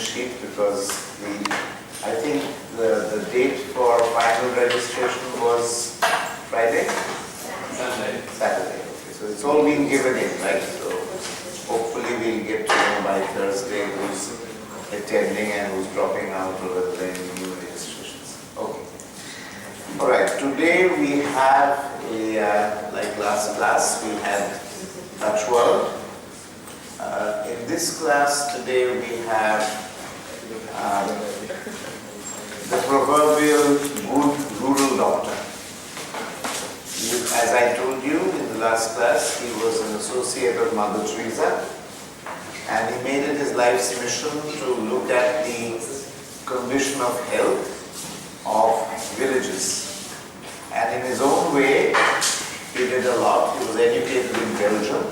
sheet because I think the date for final registration was Friday? Saturday. Okay, so it's all been given in, right? So hopefully we'll get to know by Thursday who's attending and who's dropping out or whether there are any new registrations. Okay. All right. Today we have like last class, we had Dutch World. In this class today we have the proverbial good rural doctor. As I told you in the last class, he was an associate of Mother Teresa, and he made it his life's mission to look at the condition of health of villages. And in his own way, he did a lot. He was educated in Belgium.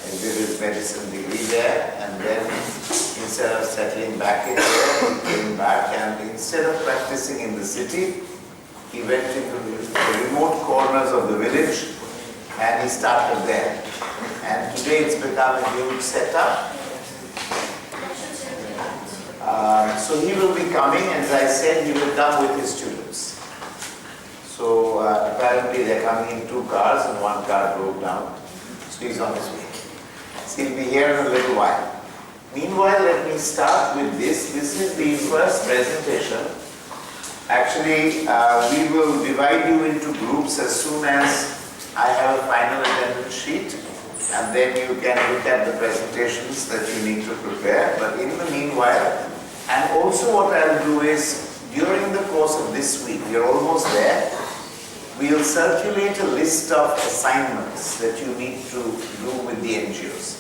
He did his medicine degree there, and then instead of settling back in there, he came back, and instead of practicing in the city, he went into the remote corners of the village and he started there. And today it's become a huge setup. So he will be coming, and as I said, he will come with his students. So apparently they're coming in 2 cars and 1 car broke down. So he's on his way. So he'll be here in a little while. Meanwhile, let me start with this. This is the first presentation. Actually, we will divide you into groups as soon as I have a final attendance sheet, and then you can look at the presentations that you need to prepare. But in the meanwhile, and also what I'll do is, during the course of this week, we are almost there, we'll circulate a list of assignments that you need to do with the NGOs.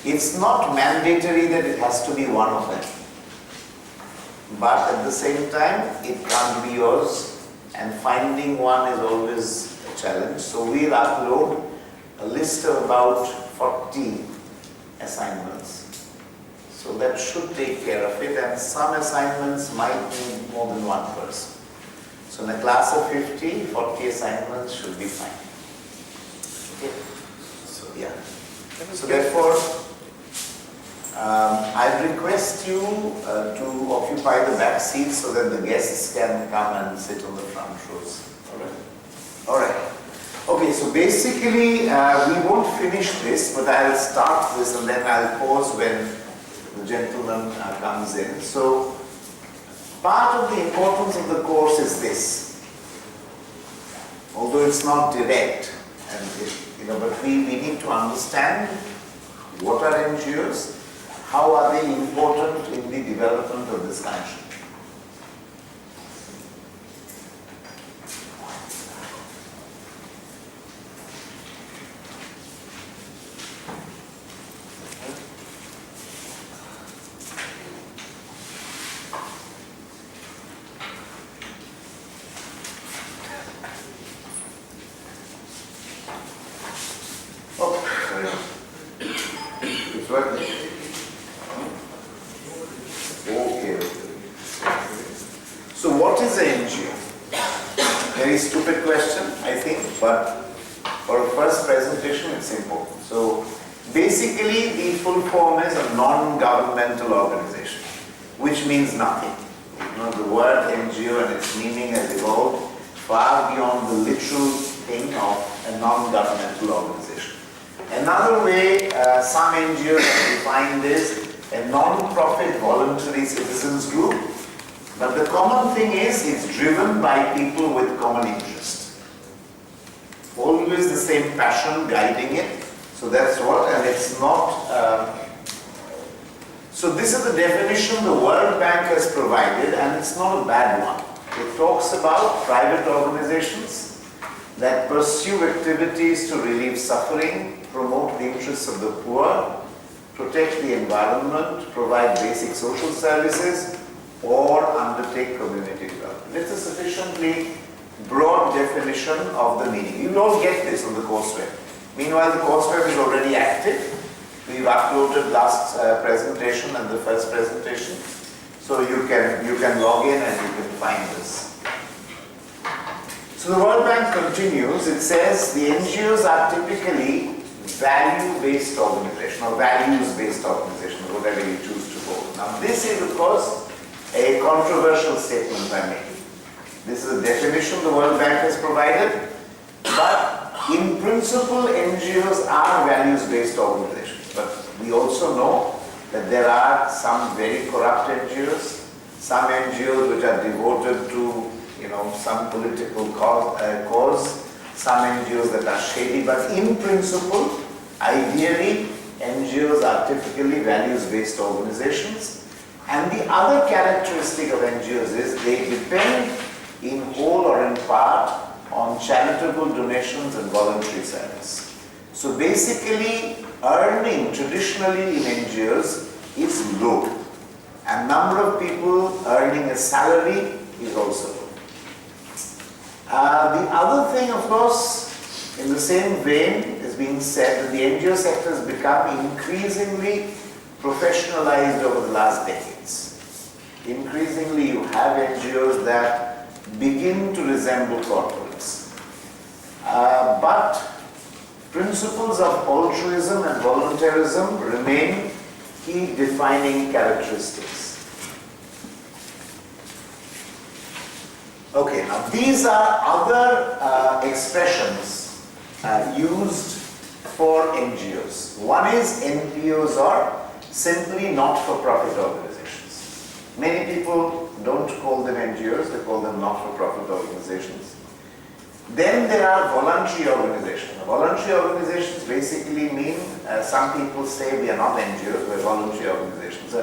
It's not mandatory that it has to be one of them. But at the same time, it can't be yours, and finding one is always a challenge. So we'll upload a list of about 40 assignments. So that should take care of it, and some assignments might need more than one person. So in a class of 50, 40 assignments should be fine. Okay. So yeah. So therefore, I request you to occupy the back seats so that the guests can come and sit on the front rows. All right. Okay, so basically we won't finish this, but I'll start this and then I'll pause when the gentleman comes in. So part of the importance of the course is this. Although it's not direct, and but we need to understand what are NGOs. How are they important in the development of this country? Oh, sorry. It's working. So what is an NGO? Very stupid question, I think, but for a first presentation it's important. So basically the full form is a non-governmental organization, which means nothing. The word NGO and its meaning has evolved far beyond the literal thing of a non-governmental organization. Another way some NGOs have defined this, a non-profit voluntary citizens group. But the common thing is, it's driven by people with common interest. Always the same passion guiding it. So that's what, and it's not... so this is the definition the World Bank has provided, and it's not a bad one. It talks about private organizations that pursue activities to relieve suffering, promote the interests of the poor, protect the environment, provide basic social services, or undertake community development. It's a sufficiently broad definition of the meaning. You will all get this on the course web. Meanwhile, the course web is already active. We've uploaded last presentation and the first presentation. So you can log in and you can find this. So the World Bank continues. It says the NGOs are typically value-based organization or values-based organization, whatever you choose to call it. Now this is of course a controversial statement I'm making. This is a definition the World Bank has provided, but in principle NGOs are values-based organizations. But we also know that there are some very corrupt NGOs, some NGOs which are devoted to some political cause, some NGOs that are shady, but in principle, ideally, NGOs are typically values-based organizations. And the other characteristic of NGOs is they depend in whole or in part on charitable donations and voluntary service. So basically, earning traditionally in NGOs is low. And number of people earning a salary is also low. The other thing, of course, in the same vein is being said that the NGO sector has become increasingly professionalized over the last decades. Increasingly, you have NGOs that begin to resemble corporates. But principles of altruism and voluntarism remain key defining characteristics. Okay, now these are other expressions used for NGOs. One is NPOs or simply not-for-profit organizations. Many people don't call them NGOs, they call them not-for-profit organizations. Then there are voluntary organizations. Voluntary organizations basically mean, some people say we are not NGOs, we're voluntary organizations.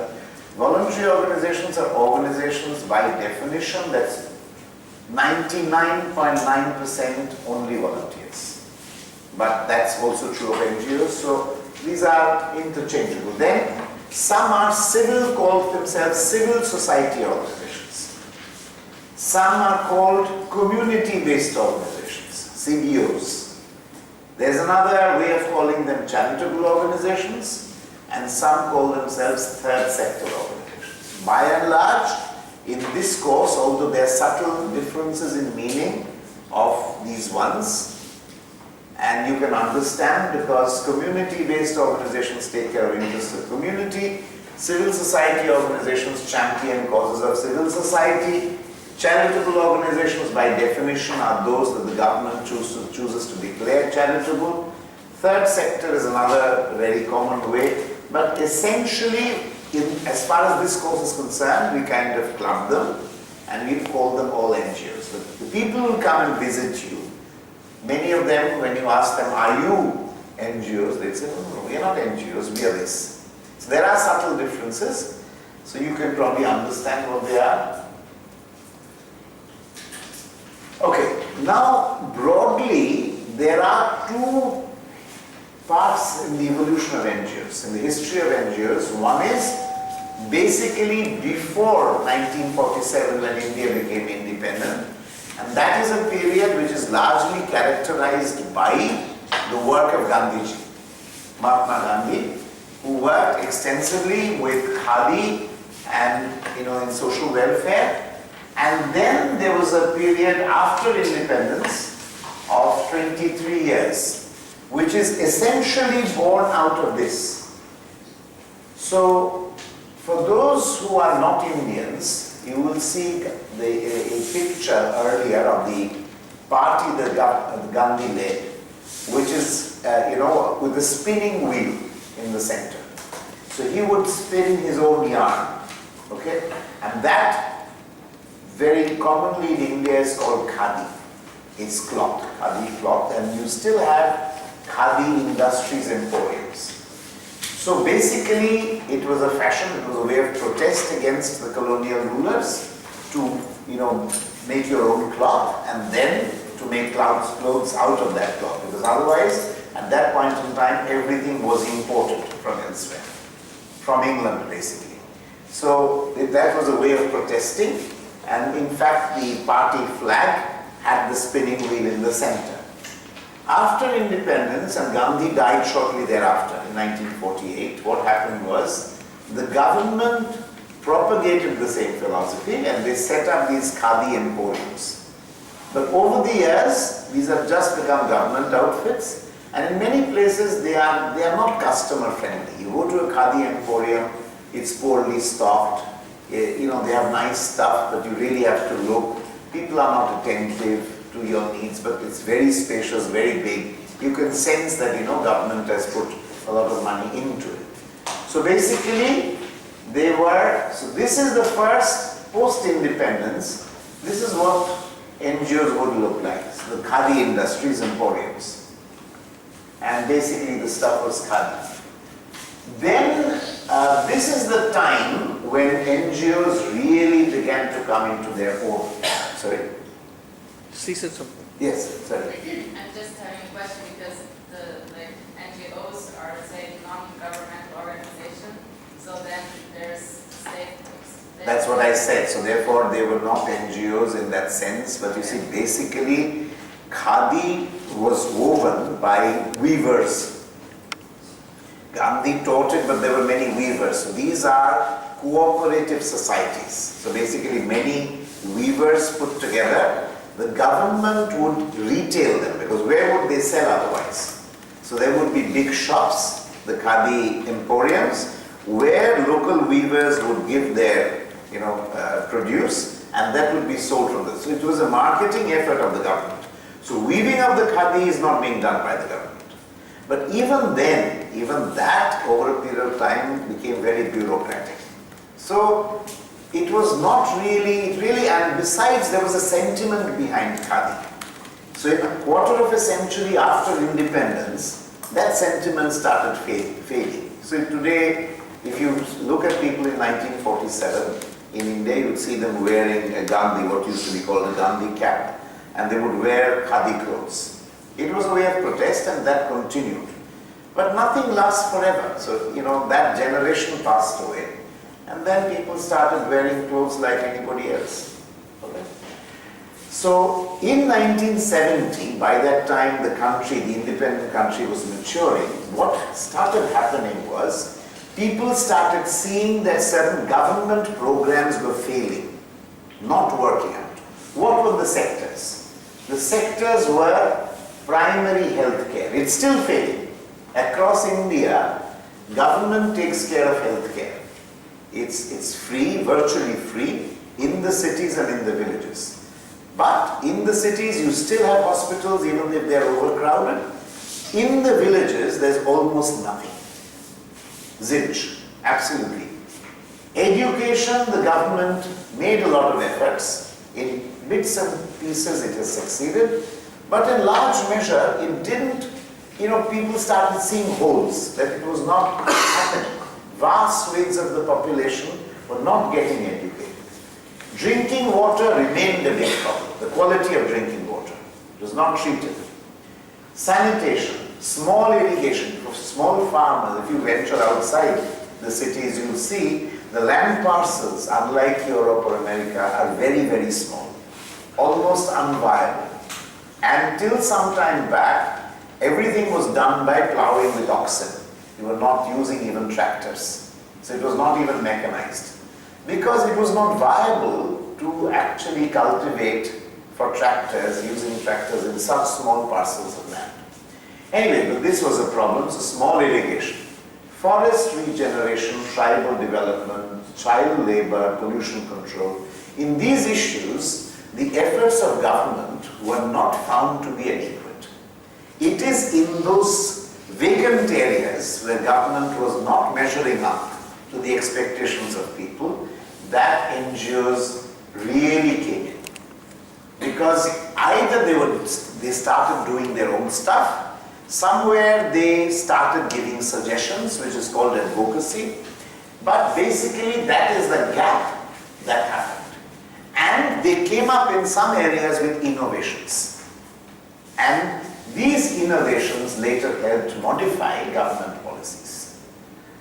Voluntary organizations are organizations by definition that's 99.9% only volunteers. But that's also true of NGOs, so these are interchangeable. Then some are call themselves civil society organizations. Some are called community-based organizations, CBOs. There's another way of calling them charitable organizations, and some call themselves third sector organizations. By and large, in this course, although there are subtle differences in meaning of these ones, and you can understand because community-based organizations take care of interests of community, civil society organizations champion causes of civil society, charitable organizations by definition are those that the government chooses to declare charitable. Third sector is another very common way, but essentially, as far as this course is concerned, we kind of club them and we call them all NGOs. The people who come and visit you, many of them, when you ask them, are you NGOs? They say, no, we are not NGOs, we are this. So there are subtle differences, so you can probably understand what they are. Okay, now broadly, there are two parts in the evolution of NGOs, in the history of NGOs. One is basically before 1947 when India became independent, and that is a period which is largely characterized by the work of Gandhiji, Mahatma Gandhi, who worked extensively with Khadi and in social welfare. And then there was a period after independence of 23 years, which is essentially born out of this. So, for those who are not Indians, you will see a picture earlier of the party that Gandhi led, which is, with a spinning wheel in the center. So he would spin his own yarn, okay? And that very commonly in India is called khadi. It's cloth, khadi cloth, and you still have khadi industries emporiums. So basically, it was a fashion, it was a way of protest against the colonial rulers to, make your own cloth and then to make clothes out of that cloth. Because otherwise, at that point in time, everything was imported from elsewhere, from England basically. So that was a way of protesting. And in fact, the party flag had the spinning wheel in the center. After independence, and Gandhi died shortly thereafter in 1948, what happened was the government propagated the same philosophy and they set up these khadi emporiums. But over the years, these have just become government outfits, and in many places they are not customer friendly. You go to a khadi emporium, it's poorly stocked. You know, they have nice stuff, but you really have to look. People are not attentive to your needs, but it's very spacious, very big. You can sense that, you know, government has put a lot of money into it. So basically, so this is the first post-independence. This is what NGOs would look like. So the Khadi Industries Emporiums. And basically the stuff was Khadi. Then this is the time when NGOs really began to come into their own. Sorry? She said something. Yes, sorry. I'm just having a question because the NGOs are, say, non-governmental organization, so then there's state. That's what I said. So therefore they were not NGOs in that sense, but you see, basically Khadi was woven by weavers. Gandhi taught it, but there were many weavers. So these are cooperative societies. So basically many weavers put together. The government would retail them, because where would they sell otherwise? So there would be big shops, the Khadi emporiums, where local weavers would give their, you know, produce, and that would be sold from this. So it was a marketing effort of the government. So weaving of the Khadi is not being done by the government. But even then, even that over a period of time became very bureaucratic. So it was not really, and besides there was a sentiment behind Khadi. So in a quarter of a century after independence, that sentiment started fading. So today, if you look at people in 1947, in India you would see them wearing a Gandhi, what used to be called a Gandhi cap, and they would wear Khadi clothes. It was a way of protest, and that continued. But nothing lasts forever. So, you know, that generation passed away, and then people started wearing clothes like anybody else. Okay? So, in 1970, by that time the country, the independent country, was maturing. What started happening was, people started seeing that certain government programs were failing, not working out. What were the sectors? The sectors were primary health care. It's still failing. Across India, government takes care of health care. It's free, virtually free, in the cities and in the villages. But in the cities, you still have hospitals, even if they're overcrowded. In the villages, there's almost nothing. Zilch, absolutely. Education, the government made a lot of efforts. In bits and pieces it has succeeded, but in large measure it didn't, you know, people started seeing holes, that it was not happening. Vast swathes of the population were not getting educated. Drinking water remained a big problem, the quality of drinking water. It was not treated. Sanitation, small irrigation, for small farmers, if you venture outside the cities, you'll see the land parcels, unlike Europe or America, are very, very small, almost unviable. Until some time back, everything was done by plowing with oxen. You were not using even tractors. So it was not even mechanized. Because it was not viable to actually cultivate for tractors, using tractors in such small parcels of land. Anyway, but this was a problem, so small irrigation. Forest regeneration, tribal development, child labor, pollution control. In these issues, the efforts of government were not found to be adequate. It is in those vacant areas where government was not measuring up to the expectations of people that NGOs really came in. Because either they started doing their own stuff, somewhere they started giving suggestions, which is called advocacy, but basically that is the gap that happened. And they came up in some areas with innovations. And these innovations later helped modify government policies.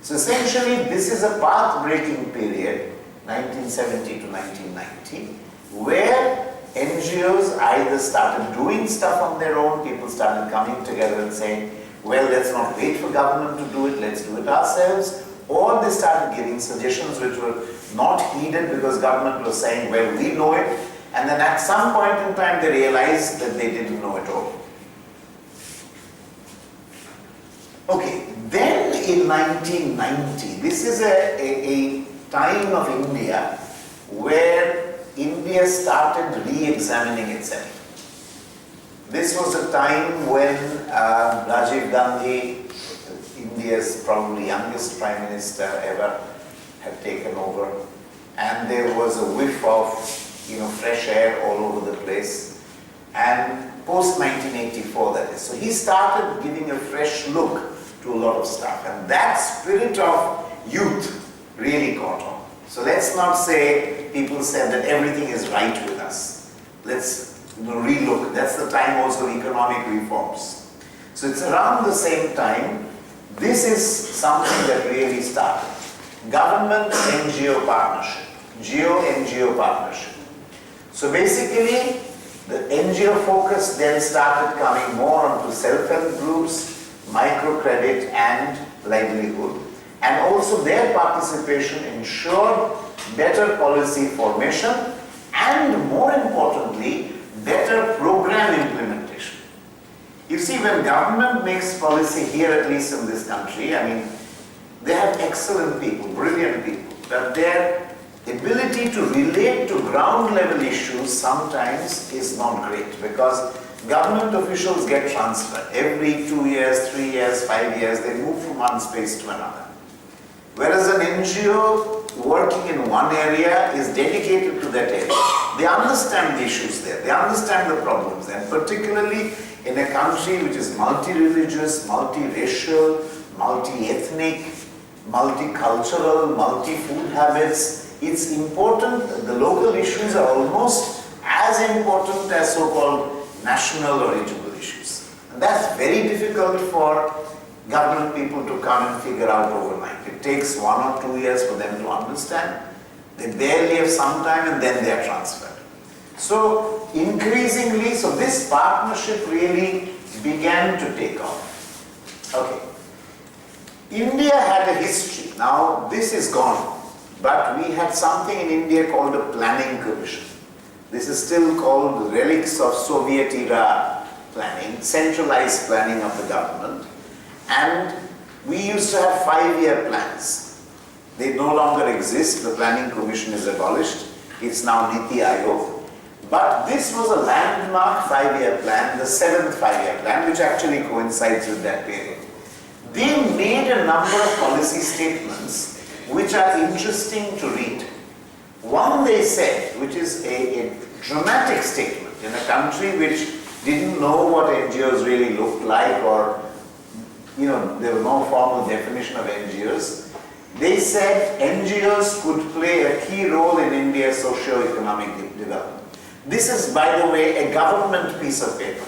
So essentially this is a path-breaking period, 1970 to 1990, where NGOs either started doing stuff on their own, people started coming together and saying, well, let's not wait for government to do it, let's do it ourselves, or they started giving suggestions which were not heeded because government was saying, well, we know it, and then at some point in time they realized that they didn't know it all. Okay, then in 1990. This is a time of India where India started re-examining itself. This was a time when Rajiv Gandhi, India's probably youngest Prime Minister ever, had taken over, and there was a whiff of fresh air all over the place. And post 1984, that is. So he started giving a fresh look to a lot of stuff, and that spirit of youth really caught on. So let's not say people said that everything is right with us. Let's relook. That's the time also of economic reforms. So it's around the same time. This is something that really started. Government NGO partnership, Geo-NGO partnership. So basically, the NGO focus then started coming more onto self-help groups, microcredit and livelihood. And also their participation ensured better policy formation and, more importantly, better program implementation. You see, when government makes policy here, at least in this country, I mean, they have excellent people, brilliant people, but their ability to relate to ground level issues sometimes is not great, because government officials get transferred. Every 2 years, 3 years, 5 years, they move from one space to another. Whereas an NGO working in one area is dedicated to that area. They understand the issues there, they understand the problems, and particularly in a country which is multi-religious, multi-racial, multi-ethnic, multicultural, multi-food habits, it's important that the local issues are almost as important as so-called national or regional issues. And that's very difficult for government people to come and figure out overnight. It takes 1 or 2 years for them to understand. They barely have some time and then they are transferred. So increasingly, so this partnership really began to take off. Okay. India had a history. Now this is gone, but we had something in India called a planning commission. This is still called relics of Soviet era planning, centralized planning of the government. And we used to have 5-year plans. They no longer exist. The planning commission is abolished. It's now Niti Aayog. But this was a landmark 5-year plan, the 7th 5-year plan, which actually coincides with that period. They made a number of policy statements which are interesting to read. One they said, which is a dramatic statement in a country which didn't know what NGOs really looked like, or there was no formal definition of NGOs. They said NGOs could play a key role in India's socio-economic development. This is, by the way, a government piece of paper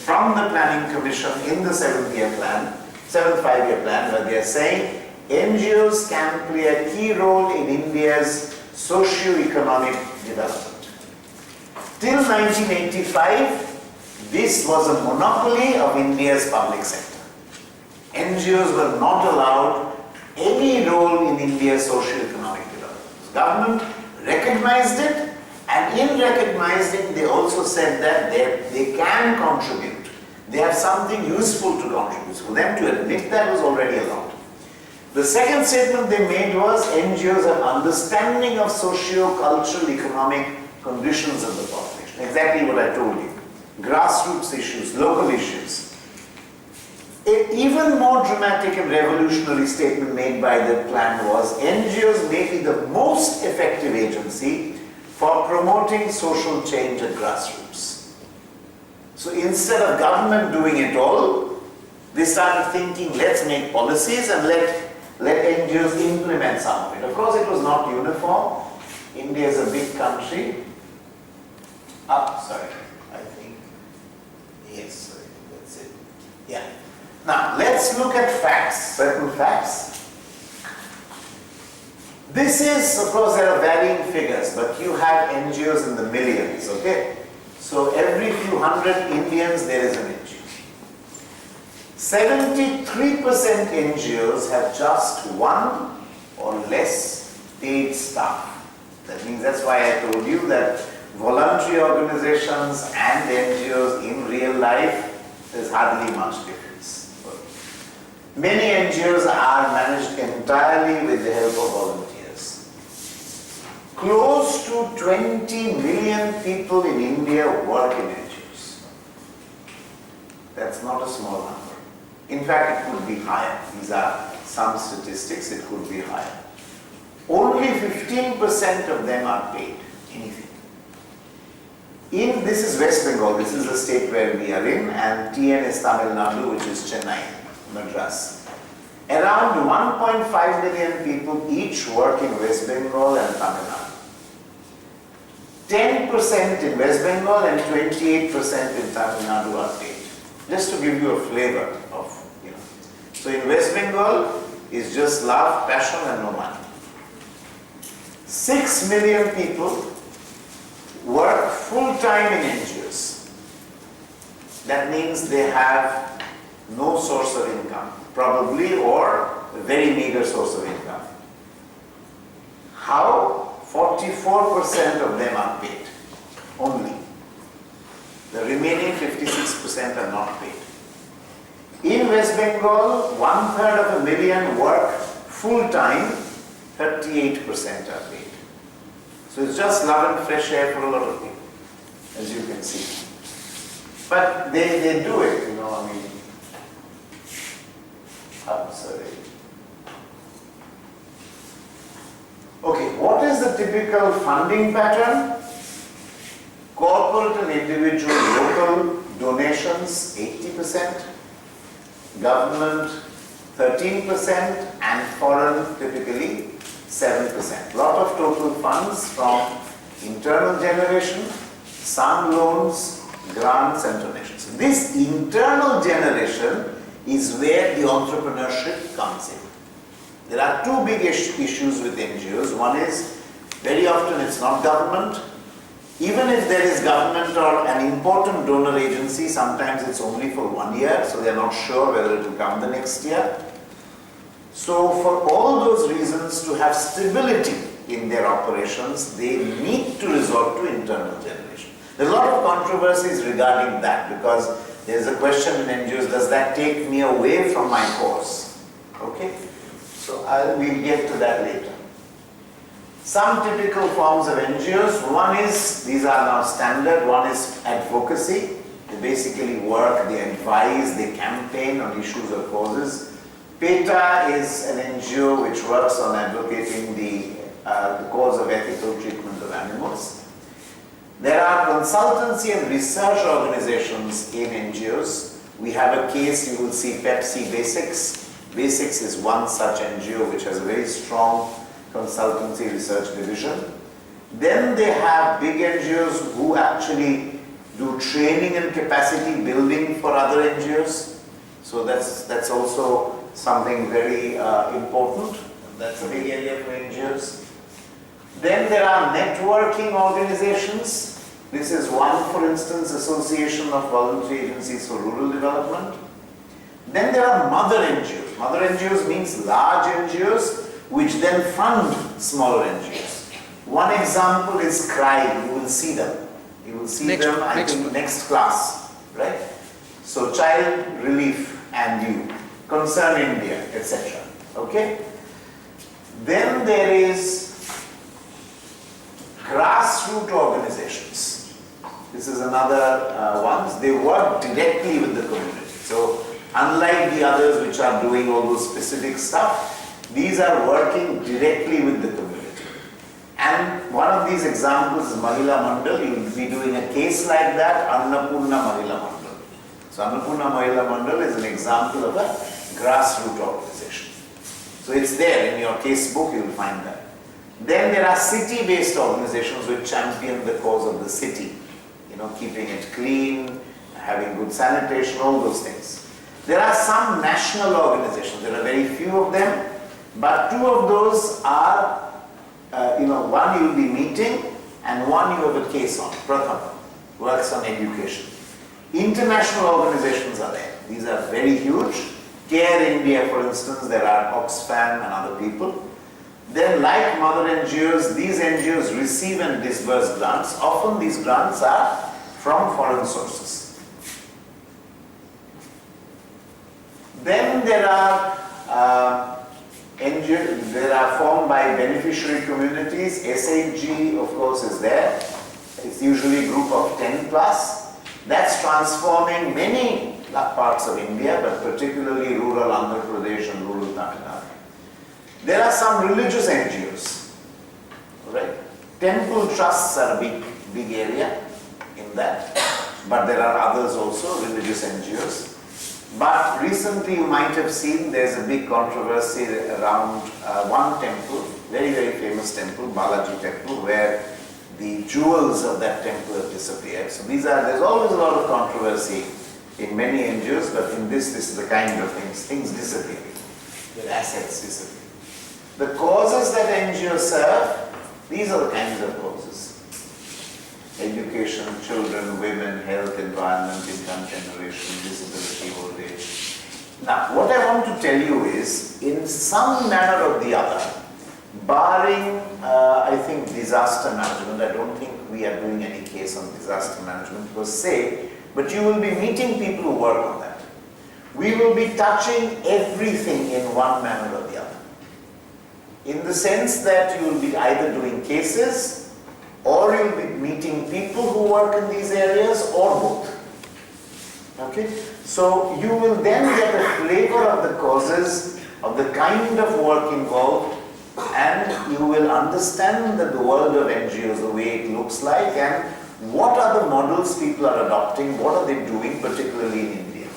from the Planning Commission in the 7th 5-year plan, where they are saying NGOs can play a key role in India's socio-economic development. Till 1985, this was a monopoly of India's public sector. NGOs were not allowed any role in India's socio-economic development. The government recognized it, and in recognizing, they also said that they can contribute. They have something useful to contribute. For them to admit that was already a lot. The second statement they made was NGOs have understanding of socio-cultural economic conditions of the population. Exactly what I told you. Grassroots issues, local issues. An even more dramatic and revolutionary statement made by the plan was NGOs may be the most effective agency for promoting social change at grassroots. So instead of government doing it all, they started thinking, let's make policies and let NGOs implement some of it. Of course, it was not uniform. India is a big country. I think, yes, that's it. Yeah. Now, let's look at facts, certain facts. This is, of course, there are varying figures, but you have NGOs in the millions, okay? So every few hundred Indians, there is an NGO. 73% NGOs have just 1 or less paid staff. That means that's why I told you that voluntary organizations and NGOs in real life, there's hardly much difference. Many NGOs are managed entirely with the help of volunteers. Close to 20 million people in India work in NGOs. That's not a small number. In fact, it could be higher. These are some statistics, it could be higher. Only 15% of them are paid anything. This is West Bengal, this is the state where we are in, and TN is Tamil Nadu, which is Chennai, Madras. Around 1.5 million people each work in West Bengal and Tamil Nadu. 10% in West Bengal and 28% in Tamil Nadu are paid. Just to give you a flavor of, So in West Bengal is just love, passion and no money. 6 million people work full-time in NGOs. That means they have no source of income, probably, or a very meager source of income. How? 44% of them are paid, only. The remaining 56% are not paid. In West Bengal, 1/3 of a million work full-time, 38% are paid. So it's just love and fresh air for a lot of people, as you can see. But they do it, sorry. Okay, what is the typical funding pattern? Corporate and individual local donations, 80%, government, 13%, and foreign, typically, 7%. Lot of total funds from internal generation, some loans, grants and donations. This internal generation is where the entrepreneurship comes in. There are two big issues with NGOs. One is, very often it's not government. Even if there is government or an important donor agency, sometimes it's only for 1 year, so they're not sure whether it will come the next year. So for all those reasons, to have stability in their operations, they need to resort to internal generation. There's a lot of controversies regarding that, because there's a question in NGOs, does that take me away from my cause? Okay, so we'll get to that later. Some typical forms of NGOs, one is, these are now standard, one is advocacy. They basically work, they advise, they campaign on issues or causes. PETA is an NGO which works on advocating the cause of ethical treatment of animals. There are consultancy and research organizations in NGOs. We have a case, you will see Pepsi Basics. Basics is one such NGO which has a very strong consultancy research division. Then they have big NGOs who actually do training and capacity building for other NGOs. So that's also something very important. That's a big area for NGOs. Then there are networking organizations. This is one, for instance, Association of Voluntary Agencies for Rural Development. Then there are mother NGOs. Mother NGOs means large NGOs which then fund smaller NGOs. One example is CRY. You will see them. You will see them, I think, next class, right? So Child Relief and You, Concern India, etc. Okay? Then there is grassroots organizations. This is another one. They work directly with the community. So unlike the others which are doing all those specific stuff, these are working directly with the community. And one of these examples is Mahila Mandal. You will be doing a case like that, Annapurna Mahila Mandal. So Annapurna Mahila Mandal is an example of a grassroots organization. So it's there in your case book, you will find that. Then there are city-based organizations which champion the cause of the city. Keeping it clean, having good sanitation, all those things. There are some national organizations. There are very few of them. But two of those are, one you will be meeting and one you have a case on. Pratham works on education. International organizations are there. These are very huge. Care India, for instance, there are Oxfam and other people. Then, like mother NGOs, these NGOs receive and disburse grants. Often these grants are from foreign sources. Then there are NGOs that are formed by beneficiary communities. SHG, of course, is there. It's usually a group of 10 plus. That's transforming many parts of India, but particularly rural Andhra Pradesh and rural Tamil Nadu. There are some religious NGOs, right? Temple trusts are a big area in that, but there are others also, religious NGOs. But recently you might have seen there's a big controversy around one temple, very, very famous temple, Balaji temple, where the jewels of that temple have disappeared. So there's always a lot of controversy in many NGOs, but in this is the kind of things disappear, their assets disappear. The causes that NGOs serve, these are the kinds of causes. Education, children, women, health, environment, income generation, disability, old age. Now, what I want to tell you is, in some manner or the other, barring, I think, disaster management, I don't think we are doing any case on disaster management per se, but you will be meeting people who work on that. We will be touching everything in one manner or the other. In the sense that you will be either doing cases, or you'll be meeting people who work in these areas, or both. Okay? So you will then get a flavor of the causes, of the kind of work involved, and you will understand that the world of NGOs, the way it looks like, and what are the models people are adopting, what are they doing, particularly in India.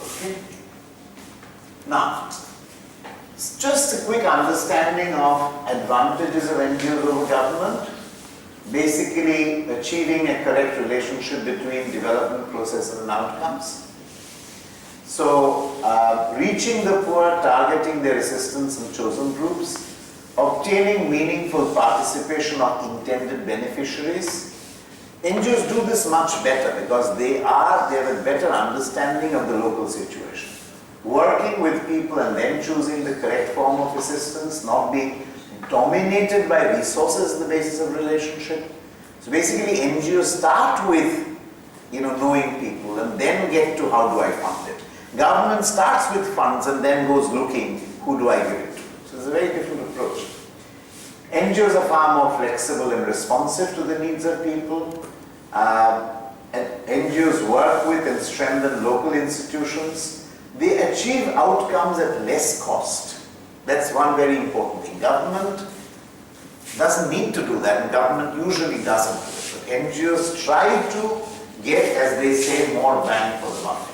Okay? Now, just a quick understanding of advantages of NGOs over government. Basically, achieving a correct relationship between development process and outcomes. So, reaching the poor, targeting their assistance in chosen groups, obtaining meaningful participation of intended beneficiaries. NGOs do this much better because they have a better understanding of the local situation. Working with people and then choosing the correct form of assistance, not being dominated by resources as the basis of relationship. So basically NGOs start with knowing people and then get to how do I fund it. Government starts with funds and then goes looking who do I give it to. So it's a very different approach. NGOs are far more flexible and responsive to the needs of people. NGOs work with and strengthen local institutions. They achieve outcomes at less cost. That's one very important thing. Government doesn't need to do that, and government usually doesn't do it. But NGOs try to get, as they say, more bang for the buck.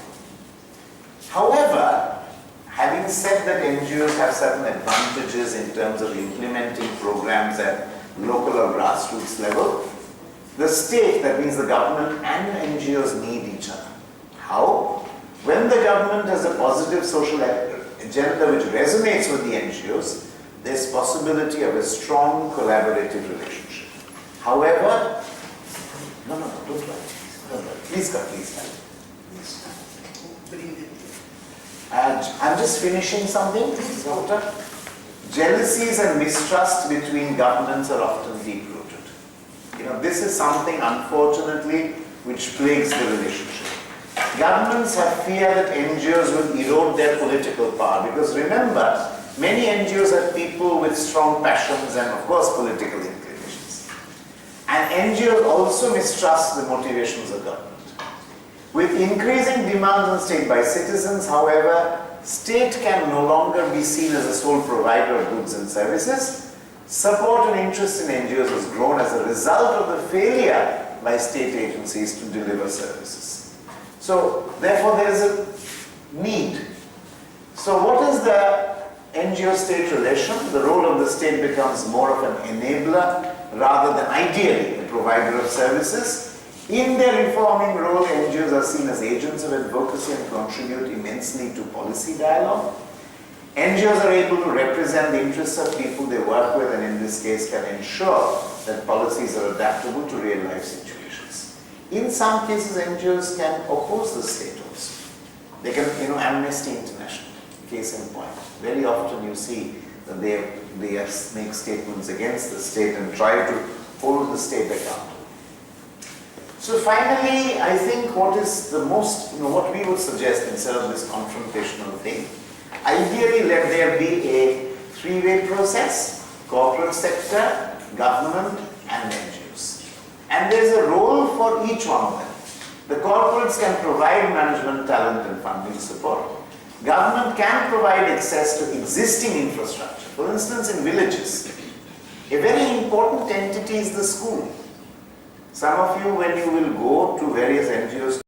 However, having said that NGOs have certain advantages in terms of implementing programs at local or grassroots level, the state, that means the government and NGOs need each other. How? When the government has a positive social agenda which resonates with the NGOs, there's possibility of a strong collaborative relationship. However, no, don't write. Please come. I'm just finishing something, Doctor. Jealousies and mistrust between governments are often deep-rooted. This is something, unfortunately, which plagues the relationship. Governments have fear that NGOs will erode their political power, because remember, many NGOs have people with strong passions and, of course, political inclinations. And NGOs also mistrust the motivations of government. With increasing demands on state by citizens, however, state can no longer be seen as a sole provider of goods and services. Support and interest in NGOs has grown as a result of the failure by state agencies to deliver services. So, therefore, there is a need. So, what is the NGO-state relation? The role of the state becomes more of an enabler rather than ideally a provider of services. In their informing role, NGOs are seen as agents of advocacy and contribute immensely to policy dialogue. NGOs are able to represent the interests of people they work with, and in this case can ensure that policies are adaptable to real-life situations. In some cases, NGOs can oppose the state also. They can, Amnesty International, case in point. Very often you see that they make statements against the state and try to hold the state accountable. So finally, I think what is the most, what we would suggest instead of this confrontational thing, ideally let there be a three-way process: corporate sector, government, and NGOs. And there's a role for each one of them. The corporates can provide management talent and funding support. Government can provide access to existing infrastructure. For instance, in villages, a very important entity is the school. Some of you, when you will go to various NGOs